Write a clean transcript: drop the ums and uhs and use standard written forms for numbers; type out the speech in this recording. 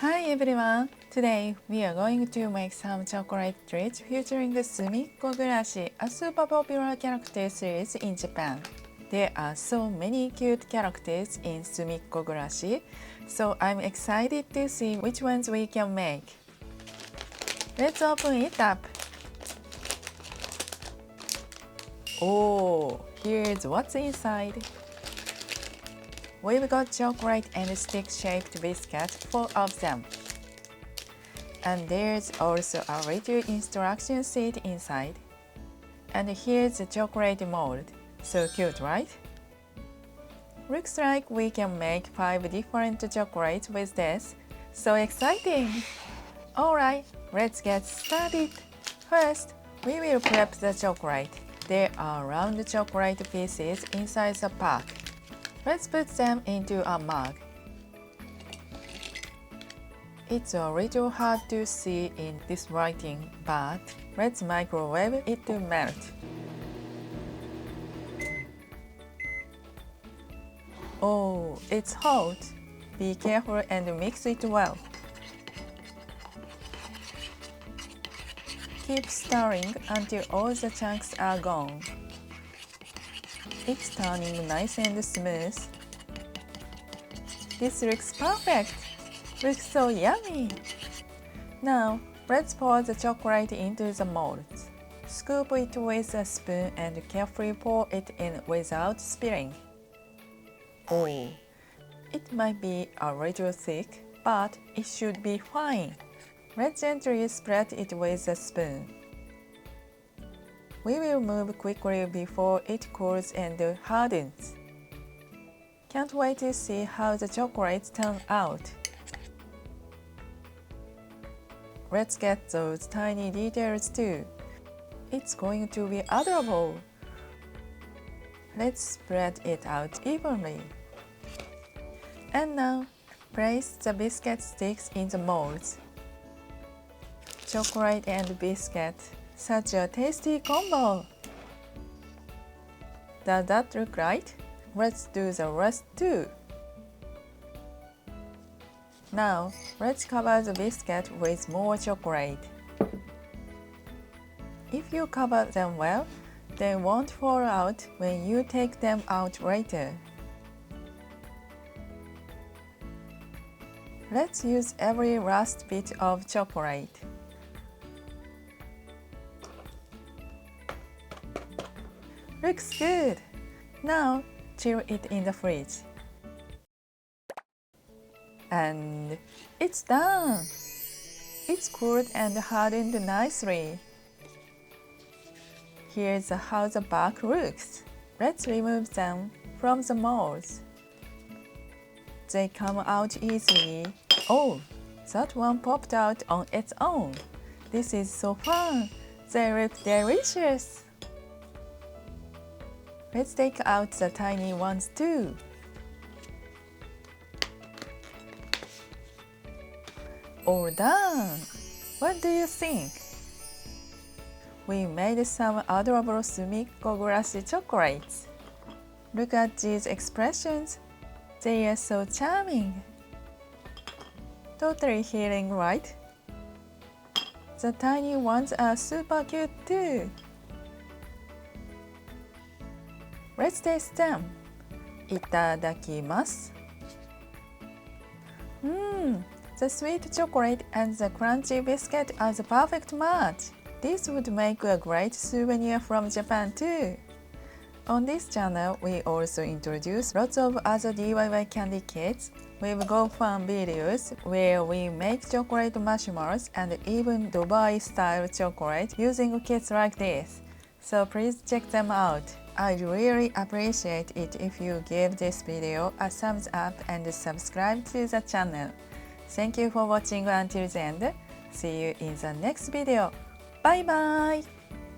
Hi everyone! Today we are going to make some chocolate treats featuring the Sumikko Gurashi, a super popular character series in Japan. There are so many cute characters in Sumikko Gurashi, so I'm excited to see which ones we can make. Let's open it up. Oh, here's what's inside. We've got chocolate and stick-shaped biscuits, 4 of them. And there's also a little instruction sheet inside. And here's the chocolate mold. So cute, right? Looks like we can make 5 different chocolates with this. So exciting! Alright, let's get started. First, we will prep the chocolate. There are round chocolate pieces inside the pack. Let's put them into a mug. It's a little hard to see in this lighting, but let's microwave it to melt. Oh, it's hot. Be careful and mix it well. Keep stirring until all the chunks are gone. It's turning nice and smooth. This looks perfect! Looks so yummy! Now, let's pour the chocolate into the molds. Scoop it with a spoon and carefully pour it in without spilling. Oh, it might be a little thick, but it should be fine. Let's gently spread it with a spoon. We will move quickly before it cools and hardens. Can't wait to see how the chocolates turn out. Let's get those tiny details too. It's going to be adorable. Let's spread it out evenly. And now, place the biscuit sticks in the molds. Chocolate and biscuit. Such a tasty combo! Does that look right? Let's do the rest too. Now, let's cover the biscuit with more chocolate. If you cover them well, they won't fall out when you take them out later. Let's use every last bit of chocolate. Looks good! Now, chill it in the fridge. And it's done! It's cooled and hardened nicely. Here's how the back looks. Let's remove them from the molds. They come out easily. Oh, that one popped out on its own. This is so fun! They look delicious! Let's take out the tiny ones too. All done! What do you think? We made some adorable Sumikko Gurashi chocolates. Look at these expressions. They are so charming. Totally healing, right? The tiny ones are super cute too. Let's taste them. いただきます。The sweet chocolate and the crunchy biscuit are the perfect match. This would make a great souvenir from Japan too. On this channel, we also introduce lots of other DIY candy kits. We've got fun videos where we make chocolate marshmallows and even Dubai-style chocolate using kits like this. So please check them out. I'd really appreciate it if you give this video a thumbs up and subscribe to the channel. Thank you for watching until the end. See you in the next video. Bye bye!